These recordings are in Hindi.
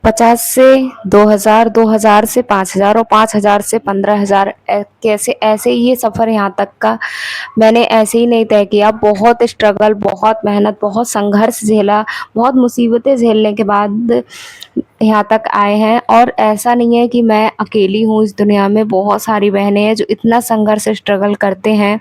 50 से 2000, 2000 से 5000 और 5000 से 15000, कैसे ऐसे ही ये सफ़र यहाँ तक का मैंने ऐसे ही नहीं तय किया। बहुत स्ट्रगल, बहुत मेहनत, बहुत संघर्ष झेला, बहुत मुसीबतें झेलने के बाद यहाँ तक आए हैं। और ऐसा नहीं है कि मैं अकेली हूँ इस दुनिया में, बहुत सारी बहनें हैं जो इतना संघर्ष स्ट्रगल करते हैं,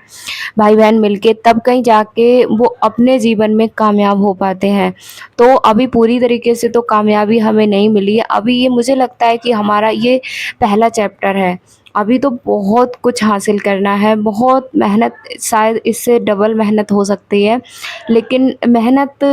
भाई बहन मिलके, तब कहीं जाके वो अपने जीवन में कामयाब हो पाते हैं। तो अभी पूरी तरीके से तो कामयाबी हमें नहीं मिली है। अभी ये मुझे लगता है कि हमारा ये पहला चैप्टर है। अभी तो बहुत कुछ हासिल करना है, बहुत मेहनत, शायद इससे डबल मेहनत हो सकती है। लेकिन मेहनत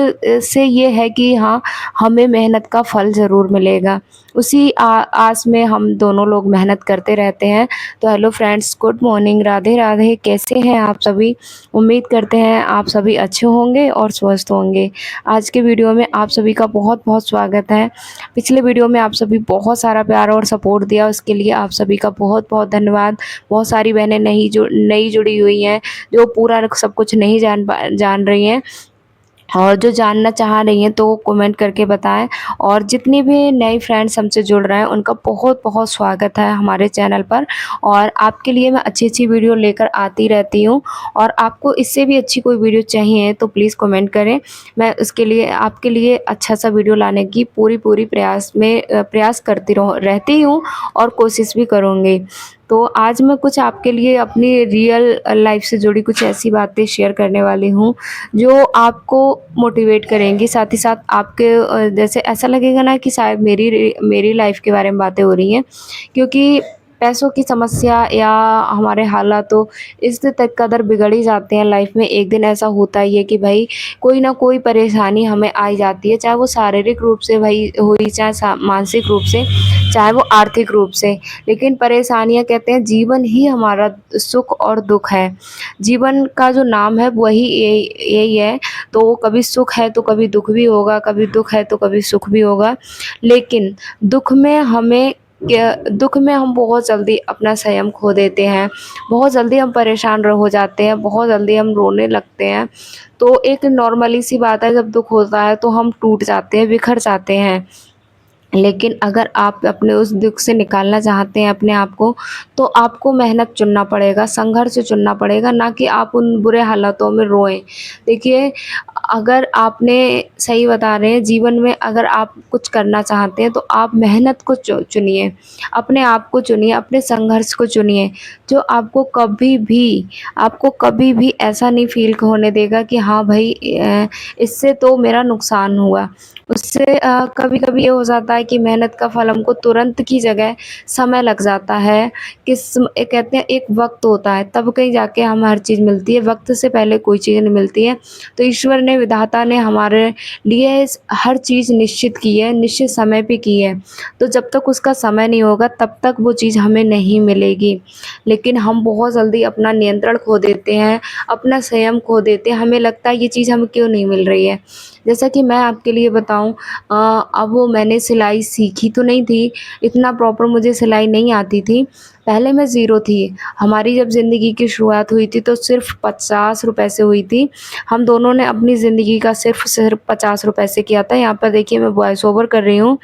से ये है कि हाँ, हमें मेहनत का फल ज़रूर मिलेगा। उसी आस में हम दोनों लोग मेहनत करते रहते हैं। तो hello friends, good morning, Radhe Radhe. कैसे हैं आप सभी? उम्मीद करते हैं आप सभी अच्छे होंगे और स्वस्थ होंगे। आज के वीडियो में आप सभी का बहुत बहुत स्वागत है। पिछले वीडियो में आप सभी बहुत सारा प्यार और सपोर्ट दिया, उसके लिए आप सभी का बहुत बहुत धन्यवाद। बहुत सारी बहनें नई जुड़ी हुई हैं, जो पूरा सब कुछ नहीं जान रही हैं, और जो जानना चाह रही हैं तो कमेंट करके बताएं। और जितने भी नए फ्रेंड्स हमसे जुड़ रहे हैं उनका बहुत बहुत स्वागत है हमारे चैनल पर। और आपके लिए मैं अच्छी अच्छी वीडियो लेकर आती रहती हूँ, और आपको इससे भी अच्छी कोई वीडियो चाहिए तो प्लीज़ कमेंट करें। मैं उसके लिए आपके लिए अच्छा सा वीडियो लाने की पूरी प्रयास करती रहती हूँ, और कोशिश भी करूँगी। तो आज मैं कुछ आपके लिए अपनी रियल लाइफ से जुड़ी कुछ ऐसी बातें शेयर करने वाली हूँ जो आपको मोटिवेट करेंगी, साथ ही साथ आपके जैसे ऐसा लगेगा ना कि शायद मेरी लाइफ के बारे में बातें हो रही हैं। क्योंकि पैसों की समस्या या हमारे हालातों इस तक कदर बिगड़ ही जाते हैं लाइफ में। एक दिन ऐसा होता ही है कि भाई कोई ना कोई परेशानी हमें आ ही जाती है, चाहे वो शारीरिक रूप से भाई हुई, चाहे मानसिक रूप से, चाहे वो आर्थिक रूप से। लेकिन परेशानियां, कहते हैं जीवन ही हमारा सुख और दुख है। जीवन का जो नाम है वही यही है। तो कभी सुख है तो कभी दुख भी होगा, कभी दुख है तो कभी सुख भी होगा। लेकिन दुख में हम बहुत जल्दी अपना संयम खो देते हैं, बहुत जल्दी हम परेशान हो जाते हैं, बहुत जल्दी हम रोने लगते हैं। तो एक नॉर्मली सी बात है, जब दुख होता है तो हम टूट जाते हैं, बिखर जाते हैं। लेकिन अगर आप अपने उस दुख से निकालना चाहते हैं अपने आप को, तो आपको मेहनत चुनना पड़ेगा, संघर्ष चुनना पड़ेगा, ना कि आप उन बुरे हालातों में रोएं। देखिए, अगर आपने, सही बता रहे हैं, जीवन में अगर आप कुछ करना चाहते हैं तो आप मेहनत को चुनिए, अपने आप को चुनिए, अपने संघर्ष को चुनिए, जो आपको कभी भी ऐसा नहीं फील होने देगा कि हाँ भाई, इससे तो मेरा नुकसान हुआ। उससे कभी कभी ये हो जाता है कि मेहनत का फल हमको तुरंत की जगह समय लग जाता है। कहते हैं एक वक्त होता है, तब कहीं जाके हमें हर चीज़ मिलती है, वक्त से पहले कोई चीज़ नहीं मिलती है। तो ईश्वर ने, विधाता ने हमारे लिए हर चीज़ निश्चित की है, निश्चित समय पे की है। तो जब तक उसका समय नहीं होगा तब तक वो चीज़ हमें नहीं मिलेगी। लेकिन हम बहुत जल्दी अपना नियंत्रण खो देते हैं, अपना संयम खो देते हैं। हमें लगता है ये चीज़ हमें क्यों नहीं मिल रही है। जैसा कि मैं आपके लिए बताऊं, अब वो मैंने सिलाई सीखी तो नहीं थी, इतना प्रॉपर मुझे सिलाई नहीं आती थी। पहले मैं ज़ीरो थी। हमारी जब ज़िंदगी की शुरुआत हुई थी तो सिर्फ़ 50 रुपए से हुई थी। हम दोनों ने अपनी ज़िंदगी का सिर्फ़ 50 रुपए से किया था। यहाँ पर देखिए, मैं वॉइस ओवर कर रही हूँ,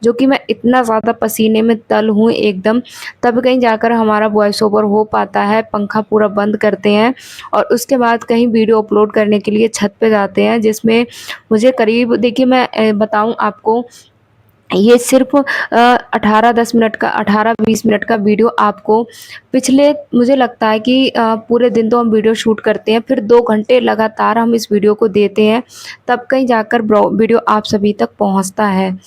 जो कि मैं इतना ज़्यादा पसीने में तल हूँ एकदम, तब कहीं जाकर हमारा वॉइस ओवर हो पाता है। पंखा पूरा बंद करते हैं और उसके बाद कहीं वीडियो अपलोड करने के लिए छत पे जाते हैं, जिसमें मुझे करीब, देखिए मैं बताऊँ आपको, ये सिर्फ 18-20 मिनट का वीडियो आपको पिछले, मुझे लगता है कि पूरे दिन तो हम वीडियो शूट करते हैं, फिर 2 घंटे लगातार हम इस वीडियो को देते हैं, तब कहीं जाकर वीडियो आप सभी तक पहुंचता है।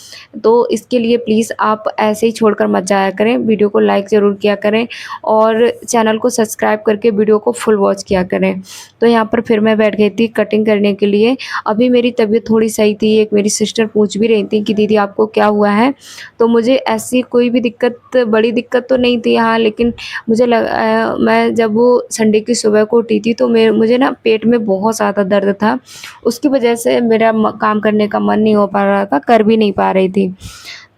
तो इसके लिए प्लीज़ आप ऐसे ही छोड़कर मत जाया करें, वीडियो को लाइक ज़रूर किया करें और चैनल को सब्सक्राइब करके वीडियो को फुल वॉच किया करें। तो यहाँ पर फिर मैं बैठ गई थी कटिंग करने के लिए। अभी मेरी तबीयत थोड़ी सही थी। एक मेरी सिस्टर पूछ भी रही थी कि दीदी आपको क्या हुआ है? तो मुझे ऐसी कोई भी बड़ी दिक्कत तो नहीं थी यहाँ, लेकिन मैं जब वो संडे की सुबह को उठी थी तो मुझे ना पेट में बहुत ज़्यादा दर्द था। उसकी वजह से मेरा काम करने का मन नहीं हो पा रहा था, कर भी नहीं पा रही थी।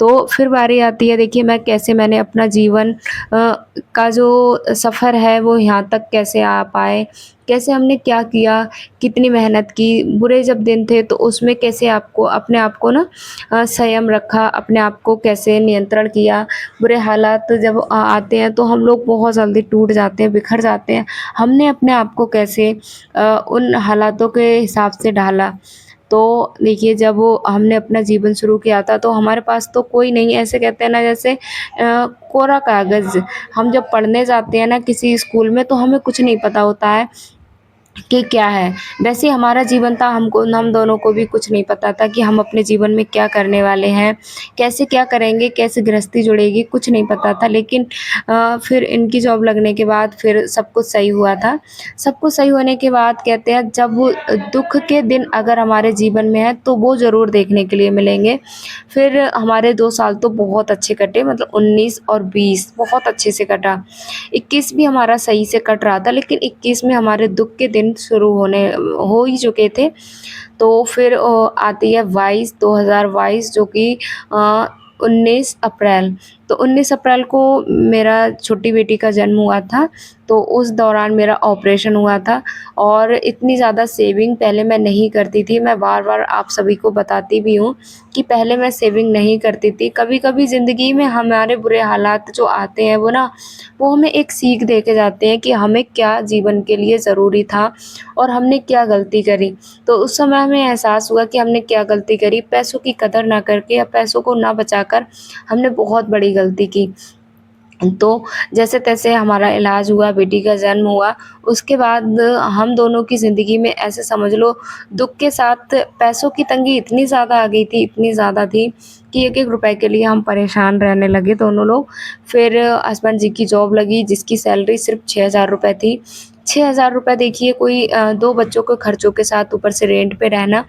तो फिर बारी आती है, देखिए मैं कैसे मैंने अपना जीवन का जो सफ़र है वो यहाँ तक कैसे आ पाए, कैसे हमने क्या किया, कितनी मेहनत की, बुरे जब दिन थे तो उसमें कैसे आपको अपने आप को ना संयम रखा, अपने आप को कैसे नियंत्रण किया। बुरे हालात जब आते हैं तो हम लोग बहुत जल्दी टूट जाते हैं, बिखर जाते हैं। हमने अपने आप को कैसे उन हालातों के हिसाब से ढाला। तो देखिए जब वो हमने अपना जीवन शुरू किया था तो हमारे पास तो कोई नहीं, ऐसे कहते हैं ना जैसे कोरा कागज़। हम जब पढ़ने जाते हैं ना किसी स्कूल में तो हमें कुछ नहीं पता होता है कि क्या है। वैसे ही हमारा जीवन था, हम दोनों को भी कुछ नहीं पता था कि हम अपने जीवन में क्या करने वाले हैं, कैसे क्या करेंगे, कैसे गृहस्थी जुड़ेगी, कुछ नहीं पता था। लेकिन फिर इनकी जॉब लगने के बाद फिर सब कुछ सही हुआ था। सब कुछ सही होने के बाद कहते हैं जब वो दुःख के दिन अगर हमारे जीवन में हैं तो वो ज़रूर देखने के लिए मिलेंगे। फिर हमारे 2 साल तो बहुत अच्छे कटे, मतलब 19 और 20 बहुत अच्छे से कटा। 21 भी हमारा सही से कट रहा था, लेकिन 21 में हमारे दुःख के दिन शुरू हो ही चुके थे। तो फिर आती है 2022 जो कि 19 अप्रैल। तो 19 अप्रैल को मेरा छोटी बेटी का जन्म हुआ था, तो उस दौरान मेरा ऑपरेशन हुआ था और इतनी ज़्यादा सेविंग पहले मैं नहीं करती थी। मैं बार-बार आप सभी को बताती भी हूँ कि पहले मैं सेविंग नहीं करती थी। कभी-कभी ज़िंदगी में हमारे बुरे हालात जो आते हैं वो हमें एक सीख दे के जाते हैं कि हमें क्या जीवन के लिए ज़रूरी था और हमने क्या गलती करी। तो उस समय हमें एहसास हुआ कि हमने क्या गलती करी, पैसों की कदर ना करके या पैसों को ना बचाकर हमने बहुत बड़ी गलती की। तो जैसे-तैसे हमारा इलाज हुआ, बेटी का जन्म हुआ, उसके बाद हम दोनों की ज़िंदगी में ऐसे समझ लो दुःख के साथ पैसों की तंगी इतनी ज़्यादा आ गई थी, इतनी ज़्यादा थी कि एक-एक रुपए के लिए हम परेशान रहने लगे दोनों लोग। फिर हस्बैंड जी की जॉब लगी जिसकी सैलरी सिर्फ़ 6,000 रुपए थी। 6,000 रुपए देखिए कोई 2 बच्चों के खर्चों के साथ ऊपर से रेंट पे रहना,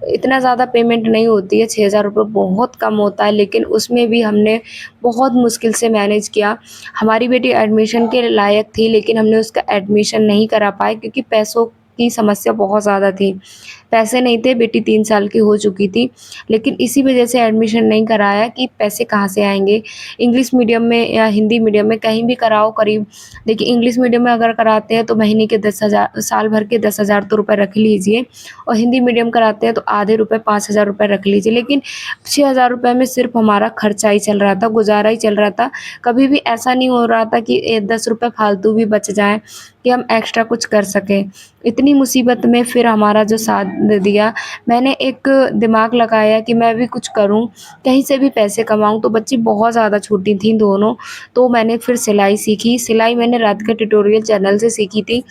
इतना ज़्यादा पेमेंट नहीं होती है, 6,000 रुपए बहुत कम होता है, लेकिन उसमें भी हमने बहुत मुश्किल से मैनेज किया। हमारी बेटी एडमिशन के लायक थी, लेकिन हमने उसका एडमिशन नहीं करा पाए क्योंकि पैसों की समस्या बहुत ज़्यादा थी। पैसे नहीं थे, बेटी 3 साल की हो चुकी थी, लेकिन इसी वजह से एडमिशन नहीं कराया कि पैसे कहाँ से आएँगे। इंग्लिश मीडियम में या हिंदी मीडियम में कहीं भी कराओ करीब, देखिए इंग्लिश मीडियम में अगर कराते हैं तो महीने के 10,000 साल भर के 10,000 तो रुपए रख लीजिए और हिंदी मीडियम कराते हैं तो आधे रुपए 5,000 रुपए रख लीजिए। लेकिन 6,000 रुपए में सिर्फ़ हमारा खर्चा ही चल रहा था, गुज़ारा ही चल रहा था। कभी भी ऐसा नहीं हो रहा था कि 10 रुपए फालतू भी बच जाएँ कि हम एक्स्ट्रा कुछ कर सकें। इतनी मुसीबत में फिर हमारा जो साथ दिया, मैंने एक दिमाग लगाया कि मैं भी कुछ करूँ, कहीं से भी पैसे कमाऊँ। तो बच्ची बहुत ज़्यादा छोटी थीं दोनों, तो मैंने फिर सिलाई सीखी। सिलाई मैंने राधिका ट्यूटोरियल चैनल से सीखी थी।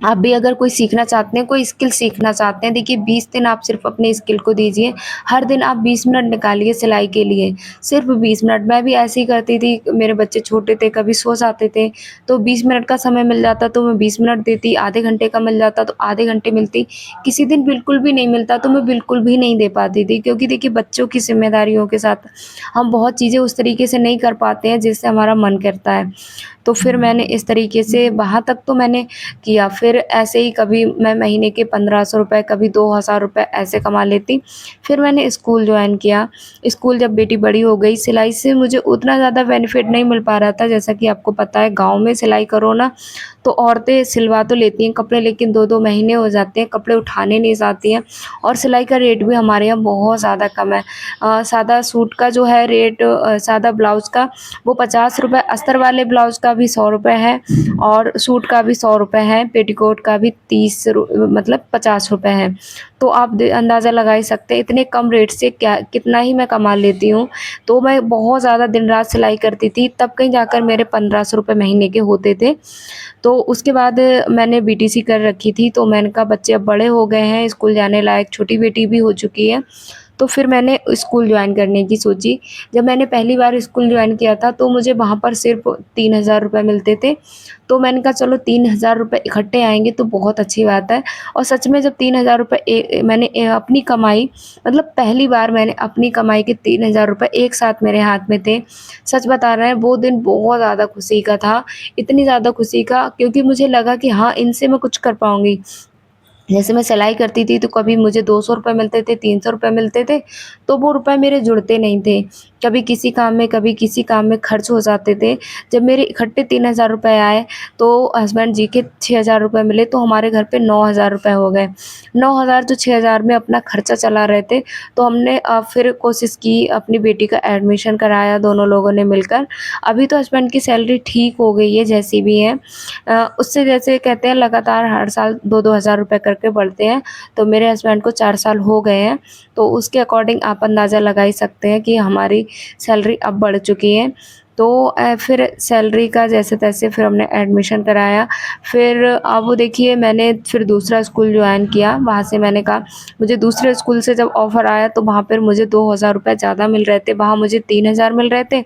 आप भी अगर कोई सीखना चाहते हैं, कोई स्किल सीखना चाहते हैं, देखिए 20 दिन आप सिर्फ़ अपनी स्किल को दीजिए। हर दिन आप 20 मिनट निकालिए सिलाई के लिए, सिर्फ़ 20 मिनट। मैं भी ऐसे ही करती थी, मेरे बच्चे छोटे थे, कभी सो जाते थे, तो 20 मिनट का समय मिल जाता तो मैं 20 मिनट देती, आधे घंटे का मिल जाता तो आधे घंटे मिलती। किसी दिन बिल्कुल भी नहीं मिलता तो मैं बिल्कुल भी नहीं दे पाती थी क्योंकि देखिए बच्चों की ज़िम्मेदारियों के साथ हम बहुत चीज़ें उस तरीके से नहीं कर पाते हैं जिससे हमारा मन करता है। तो फिर मैंने इस तरीके से वहाँ तक तो मैंने किया। फिर ऐसे ही कभी मैं महीने के 1500 रुपए, कभी 2,000 रुपए ऐसे कमा लेती। फिर मैंने स्कूल जॉइन किया। स्कूल जब बेटी बड़ी हो गई, सिलाई से मुझे उतना ज़्यादा बेनिफिट नहीं मिल पा रहा था। जैसा कि आपको पता है गाँव में सिलाई करो ना, तो औरतें सिलवा तो लेती हैं कपड़े, लेकिन 2-2 महीने हो जाते हैं, कपड़े उठाने नहीं आती हैं और सिलाई का रेट भी हमारे यहाँ बहुत ज़्यादा कम है। सादा सूट का जो है रेट, सादा ब्लाउज़ का वो 50 रुपए, अस्तर वाले ब्लाउज़ का भी 100 रुपए है और सूट का भी 100 रुपए है, पेटीकोट का भी 30 मतलब 50 रुपए है। तो आप अंदाज़ा लगा ही सकते हैं इतने कम रेट से क्या कितना ही मैं कमा लेती हूँ। तो मैं बहुत ज़्यादा दिन-रात सिलाई करती थी, तब कहीं जाकर मेरे 1500 रुपए महीने के होते थे। तो उसके बाद मैंने बीटीसी कर रखी थी, तो मैंने कहा बच्चे अब बड़े हो गए हैं, स्कूल जाने लायक, छोटी बेटी भी हो चुकी है। तो फिर मैंने स्कूल जॉइन करने की सोची। जब मैंने पहली बार स्कूल जॉइन किया था तो मुझे वहाँ पर सिर्फ़ 3,000 रुपए मिलते थे। तो मैंने कहा चलो 3,000 रुपए इकट्ठे आएँगे तो बहुत अच्छी बात है। और सच में जब 3,000 रुपए मैंने अपनी कमाई, मतलब पहली बार मैंने अपनी कमाई के 3,000 रुपए एक साथ मेरे हाथ में थे। सच बता रहे हैं वो दिन बहुत ज़्यादा खुशी का था, इतनी ज़्यादा खुशी का क्योंकि मुझे लगा कि हाँ, इनसे मैं कुछ कर पाऊँगी। जैसे मैं सिलाई करती थी तो कभी मुझे 200 रुपए मिलते थे, 300 रुपए मिलते थे, तो वो रुपए मेरे जुड़ते नहीं थे। कभी किसी काम में, कभी किसी काम में खर्च हो जाते थे। जब मेरे इकट्ठे 3000 रुपए आए, तो हस्बैंड जी के 6000 रुपए मिले, तो हमारे घर पे 9000 रुपए हो गए। 9000 जो 6000 में अपना खर्चा चला रहे थे, तो हमने फिर कोशिश की, अपनी बेटी का एडमिशन कराया दोनों लोगों ने मिलकर। अभी तो हस्बैंड की सैलरी ठीक हो गई है जैसी भी है। उससे जैसे कहते हैं लगातार हर साल 2-2 हज़ार रुपए करके बढ़ते हैं, तो मेरे हस्बैंड को 4 साल हो गए हैं, तो उसके अकॉर्डिंग आप अंदाज़ा लगा ही सकते हैं कि हमारी सैलरी अब बढ़ चुकी है। तो फिर सैलरी का जैसे-तैसे फिर हमने एडमिशन कराया। फिर अब देखिए मैंने फिर दूसरा स्कूल जॉइन किया, वहाँ से मैंने कहा मुझे दूसरे स्कूल से जब ऑफ़र आया तो वहाँ पर मुझे 2000 रुपए ज़्यादा मिल रहे थे, वहाँ मुझे 3000 मिल रहे थे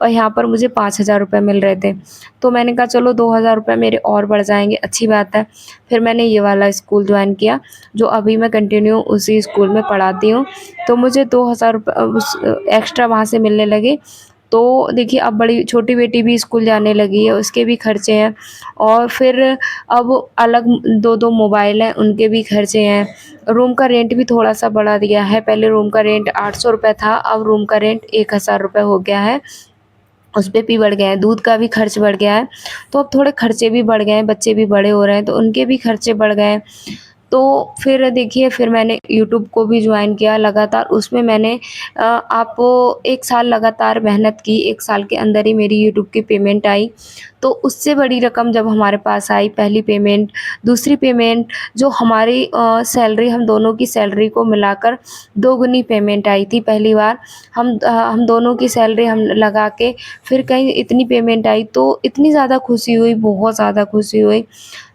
और यहाँ पर मुझे 5000 रुपए मिल रहे थे। तो मैंने कहा चलो 2000 रुपए मेरे और बढ़ जाएँगे, अच्छी बात है। फिर मैंने ये वाला स्कूल जॉइन किया, जो अभी मैं कंटिन्यू उसी स्कूल में पढ़ाती हूँ। तो मुझे 2000 रुपए एक्स्ट्रा वहाँ से मिलने लगे। तो देखिए अब बड़ी छोटी बेटी भी स्कूल जाने लगी है, उसके भी खर्चे हैं और फिर अब अलग 2-2 मोबाइल हैं, उनके भी खर्चे हैं। रूम का रेंट भी थोड़ा-सा बढ़ा दिया है, पहले रूम का रेंट 800 रुपए था, अब रूम का रेंट 1000 रुपए हो गया है। उसपे भी बढ़ गया है, दूध का भी खर्च बढ़ गया है, तो अब थोड़े खर्चे भी बढ़ गए हैं, बच्चे भी बड़े हो रहे हैं, तो उनके भी खर्चे बढ़ गए हैं। तो फिर देखिए फिर मैंने यूट्यूब को भी जॉइन किया लगातार उसमें मैंने आप 1 साल लगातार मेहनत की, 1 साल के अंदर ही मेरी यूट्यूब की पेमेंट आई। तो उससे बड़ी रकम जब हमारे पास आई पहली पेमेंट, दूसरी पेमेंट जो हमारी सैलरी हम दोनों की सैलरी को मिलाकर दोगुनी पेमेंट आई थी पहली बार। हम दोनों की सैलरी हम लगा के फिर कहीं इतनी पेमेंट आई तो इतनी ज़्यादा खुशी हुई, बहुत ज़्यादा खुशी हुई।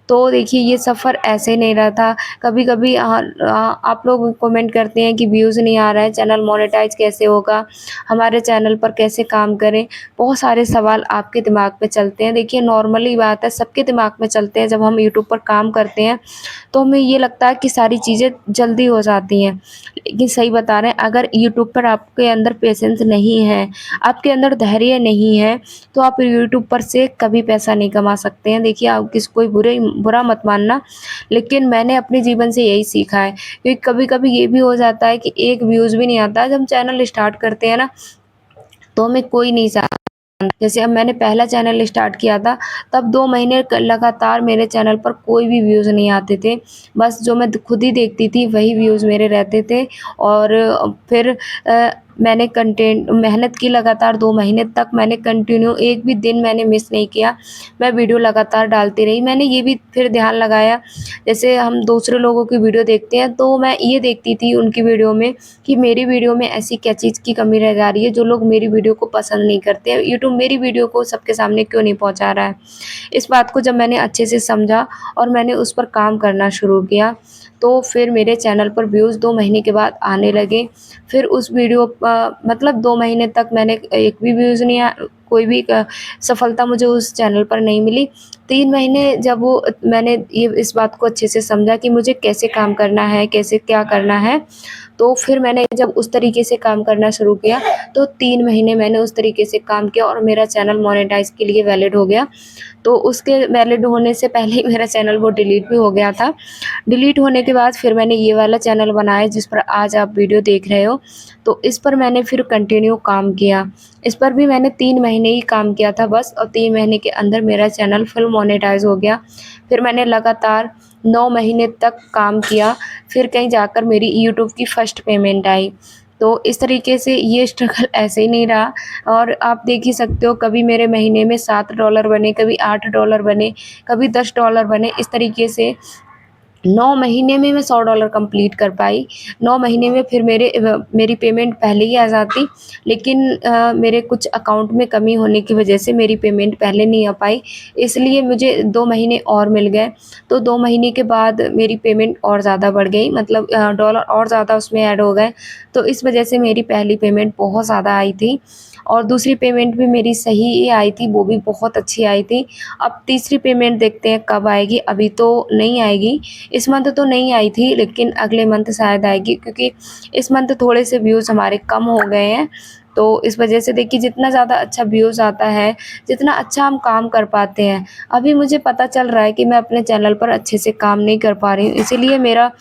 तो देखिए ये सफ़र ऐसे नहीं रहा था। कभी-कभी आप लोग कमेंट करते हैं कि व्यूज़ नहीं आ रहा है, चैनल मोनेटाइज़ कैसे होगा? हमारे चैनल पर कैसे काम करें? बहुत सारे सवाल आपके दिमाग में चलते हैं। देखिए नॉर्मली बात है, सबके दिमाग में चलते हैं जब हम यूट्यूब पर काम करते हैं, तो हमें ये लगता है कि सारी चीज़ें जल्दी हो जाती हैं। लेकिन सही बता रहे हैं, अगर यूट्यूब पर आपके अंदर पेशेंस नहीं है, आपके अंदर धैर्य नहीं है, तो आप यूट्यूब पर से कभी पैसा नहीं कमा सकते हैं। देखिए आप किसी कोई बुरा मत मानना, लेकिन मैंने अपने जीवन से यही सीखा है क्योंकि कभी-कभी ये भी हो जाता है कि एक व्यूज़ भी नहीं आता। जब हम चैनल स्टार्ट करते हैं ना, तो हमें कोई नहीं जानता। जैसे अब मैंने पहला चैनल स्टार्ट किया था, तब 2 महीने लगातार मेरे चैनल पर कोई भी व्यूज़ नहीं आते थे। बस जो मैं खुद ही देखती थी वही व्यूज़ मेरे रहते थे और फिर मैंने कंटेंट मेहनत की लगातार 2 महीने तक मैंने कंटिन्यू एक भी दिन मैंने मिस नहीं किया। मैं वीडियो लगातार डालती रही। मैंने ये भी फिर ध्यान लगाया, जैसे हम दूसरे लोगों की वीडियो देखते हैं, तो मैं ये देखती थी उनकी वीडियो में कि मेरी वीडियो में ऐसी क्या चीज़ की कमी रह जा रही है, जो लोग मेरी वीडियो को पसंद नहीं करते हैं। यूट्यूब मेरी वीडियो को सबके सामने क्यों नहीं पहुँचा रहा है? इस बात को जब मैंने अच्छे से समझा और मैंने उस पर काम करना शुरू किया, तो फिर मेरे चैनल पर व्यूज़ 2 महीने के बाद आने लगे। फिर उस वीडियो मतलब 2 महीने तक मैंने एक भी व्यूज़ नहीं कोई भी सफलता मुझे उस चैनल पर नहीं मिली। 3 महीने जब वो मैंने ये इस बात को अच्छे से समझा कि मुझे कैसे काम करना है, कैसे क्या करना है, तो फिर मैंने जब उस तरीके से काम करना शुरू किया, तो 3 महीने मैंने उस तरीके से काम किया और मेरा चैनल मोनेटाइज़ के लिए वैलिड हो गया। तो उसके वैलिड होने से पहले ही मेरा चैनल वो डिलीट भी हो गया था। डिलीट होने के बाद फिर मैंने ये वाला चैनल बनाया जिस पर आज आप वीडियो देख रहे हो, तो इस पर मैंने फिर कंटिन्यू काम किया। इस पर भी मैंने 3 महीने ही काम किया था बस और 3 महीने के अंदर मेरा चैनल फुल मोनेटाइज़ हो गया। फिर मैंने लगातार 9 महीने तक काम किया, फिर कहीं जाकर मेरी यूट्यूब की फर्स्ट पेमेंट आई। तो इस तरीके से ये स्ट्रगल ऐसे ही नहीं रहा और आप देख ही सकते हो कभी मेरे महीने में $7 बने, कभी $8 बने, कभी $10 बने। इस तरीके से 9 महीने में मैं $100 कंप्लीट कर पाई। 9 महीने में फिर मेरी पेमेंट पहले ही आ जाती, लेकिन मेरे कुछ अकाउंट में कमी होने की वजह से मेरी पेमेंट पहले नहीं आ पाई, इसलिए मुझे 2 महीने और मिल गए। तो 2 महीने के बाद मेरी पेमेंट और ज़्यादा बढ़ गई, मतलब डॉलर और ज़्यादा उसमें ऐड हो गए, तो इस वजह से मेरी पहली पेमेंट बहुत ज़्यादा आई थी और दूसरी पेमेंट भी मेरी सही ही आई थी, वो भी बहुत अच्छी आई थी। अब तीसरी पेमेंट देखते हैं कब आएगी, अभी तो नहीं आएगी। इस मंथ तो नहीं आई थी, लेकिन अगले मंथ शायद आएगी क्योंकि इस मंथ थोड़े से व्यूज़ हमारे कम हो गए हैं। तो इस वजह से देखिए जितना ज़्यादा अच्छा व्यूज़ आता है, जितना अच्छा हम काम कर पाते हैं। अभी मुझे पता चल रहा है कि मैं अपने चैनल पर अच्छे से काम नहीं कर पा रही हूँ, इसीलिए मेरा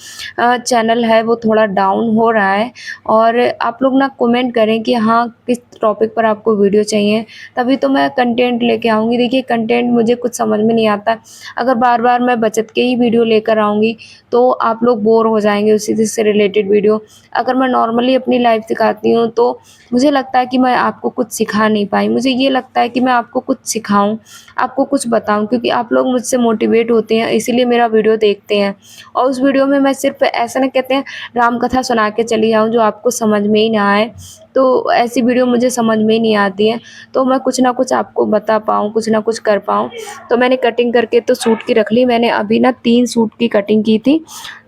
चैनल है वो थोड़ा डाउन हो रहा है। और आप लोग ना कमेंट करें कि हाँ, किस टॉपिक पर आपको वीडियो चाहिए, तभी तो मैं कंटेंट लेके आऊँगी। देखिए कंटेंट मुझे कुछ समझ में नहीं आता, अगर बार-बार मैं बचत के ही वीडियो लेकर आऊँगी, तो आप लोग बोर हो जाएँगे उसी से रिलेटेड वीडियो। अगर मैं नॉर्मली अपनी लाइफ़ दिखाती हूँ, तो मुझे लगता है कि मैं आपको कुछ सिखा नहीं पाई। मुझे ये लगता है कि मैं आपको कुछ सिखाऊँ, आपको कुछ बताऊँ, क्योंकि आप लोग मुझसे मोटिवेट होते हैं, इसीलिए मेरा वीडियो देखते हैं। और उस वीडियो में मैं सिर्फ़ ऐसा ना कहते हैं राम कथा सुना के चली जाऊँ जो आपको समझ में ही ना आए, तो ऐसी वीडियो मुझे समझ में ही नहीं आती है। तो मैं कुछ ना कुछ आपको बता पाऊँ, कुछ ना कुछ कर पाऊँ। तो मैंने कटिंग करके तो सूट की रख ली। मैंने अभी ना 3 सूट की कटिंग की थी।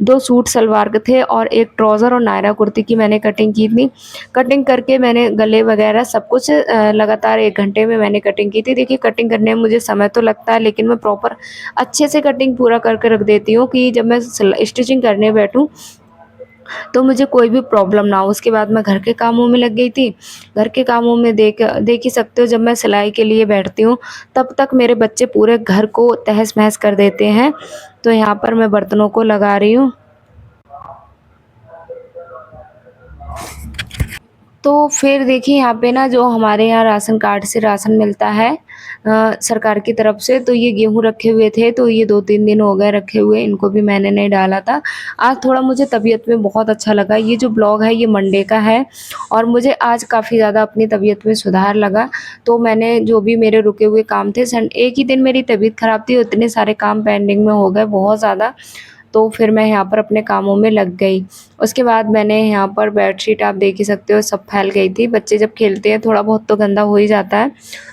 2 सूट सलवार के थे और 1 ट्राउज़र और नायरा कुर्ती की मैंने कटिंग की थी। कटिंग करके मैंने गले वगैरह सब कुछ लगातार 1 घंटे में मैंने कटिंग की थी। देखिए कटिंग करने में मुझे समय तो लगता है, लेकिन मैं प्रॉपर अच्छे से कटिंग पूरा करके रख देती हूँ कि जब मैं स्टिचिंग करने बैठूँ, तो मुझे कोई भी प्रॉब्लम ना हो। उसके बाद मैं घर के कामों में लग गई थी। घर के कामों में देख ही सकते हो, जब मैं सिलाई के लिए बैठती हूँ, तब तक मेरे बच्चे पूरे घर को तहस-नहस कर देते हैं। तो यहाँ पर मैं बर्तनों को लगा रही हूँ। तो फिर देखिए यहाँ पे ना जो हमारे यहाँ राशन कार्ड से राशन मिलता है सरकार की तरफ से, तो ये गेहूँ रखे हुए थे, तो ये 2-3 दिन हो गए रखे हुए, इनको भी मैंने नहीं डाला था। आज थोड़ा मुझे तबीयत में बहुत अच्छा लगा। ये जो ब्लॉग है ये मंडे का है और मुझे आज काफ़ी ज़्यादा अपनी तबीयत में सुधार लगा। तो मैंने जो भी मेरे रुके हुए काम थे, एक ही दिन मेरी तबीयत ख़राब थी, इतने सारे काम पेंडिंग में हो गए बहुत ज़्यादा। तो फिर मैं यहाँ पर अपने कामों में लग गई। उसके बाद मैंने यहाँ पर बेडशीट आप देख ही सकते हो सब फैल गई थी। बच्चे जब खेलते हैं थोड़ा बहुत तो गंदा हो ही जाता है।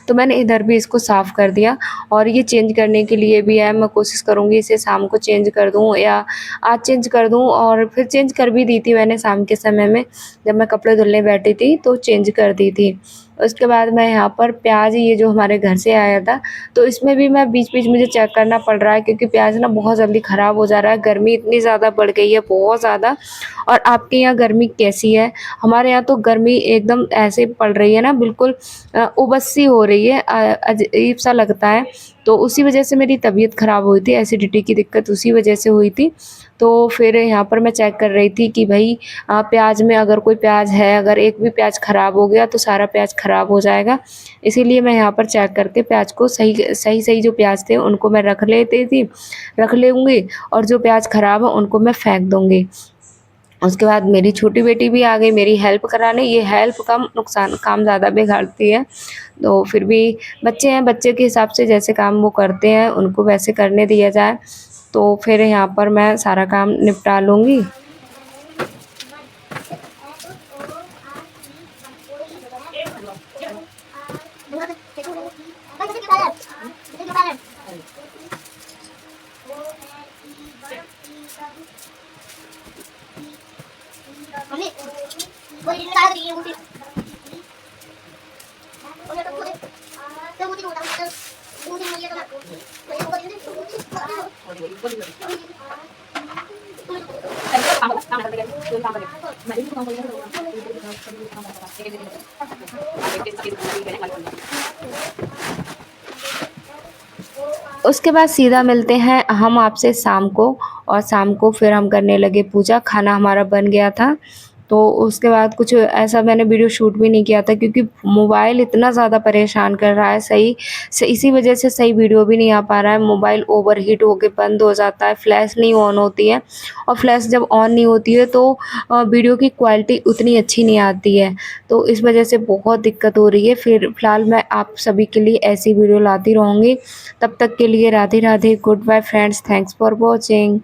तो मैंने इधर भी इसको साफ़ कर दिया और ये चेंज करने के लिए भी है, मैं कोशिश करूँगी इसे शाम को चेंज कर दूँ या आज चेंज कर दूँ। और फिर चेंज कर भी दी थी मैंने शाम के समय में, जब मैं कपड़े धुलने बैठी थी तो चेंज कर दी थी। उसके बाद मैं यहाँ पर प्याज़ ये जो हमारे घर से आया था, तो इसमें भी मैं बीच-बीच मुझे चेक करना पड़ रहा है, क्योंकि प्याज़ ना बहुत जल्दी ख़राब हो जा रहा है। गर्मी इतनी ज़्यादा बढ़ गई है, बहुत ज़्यादा। और आपके यहाँ गर्मी कैसी है? हमारे यहाँ तो गर्मी एकदम ऐसे पड़ रही है ना, बिल्कुल उबस सी हो रही है, अजीब-सा लगता है। तो उसी वजह से मेरी तबीयत ख़राब हुई थी, एसिडिटी की दिक्कत उसी वजह से हुई थी। तो फिर यहाँ पर मैं चेक कर रही थी कि भई प्याज़ में अगर कोई प्याज़ है, अगर एक भी प्याज़ ख़राब हो गया तो सारा प्याज़ ख़राब हो जाएगा। इसीलिए मैं यहाँ पर चेक करके प्याज़ को सही जो प्याज़ थे उनको मैं रख लूँगी और जो प्याज़ ख़राब है उनको मैं फेंक दूँगी। उसके बाद मेरी छोटी बेटी भी आ गई मेरी हेल्प कराने। ये हेल्प कम नुकसान काम ज़्यादा बिगाड़ती है। तो फिर भी बच्चे हैं, बच्चे के हिसाब से जैसे काम वो करते हैं उनको वैसे करने दिया जाए। तो फिर यहाँ पर मैं सारा काम निपटा लूँगी। मम्मी वो दिन का ये मुझे और ये तो मुझे होता है तो मुझे ये तो मैं वो दिन उसके बाद सीधा मिलते हैं हम आपसे शाम को। और शाम को फिर हम करने लगे पूजा, खाना हमारा बन गया था। तो उसके बाद कुछ ऐसा मैंने वीडियो शूट भी नहीं किया था, क्योंकि मोबाइल इतना ज़्यादा परेशान कर रहा है, इसी वजह से सही वीडियो भी नहीं आ पा रहा है। मोबाइल ओवरहीट होके बंद हो जाता है, फ्लैश नहीं ऑन होती है और फ्लैश जब ऑन नहीं होती है तो वीडियो की क्वालिटी उतनी अच्छी नहीं आती है। तो इस वजह से बहुत दिक्कत हो रही है। फिर फ़िलहाल मैं आप सभी के लिए ऐसी वीडियो लाती रहूँगी। तब तक के लिए Radhe Radhe, good bye friends, thanks for watching.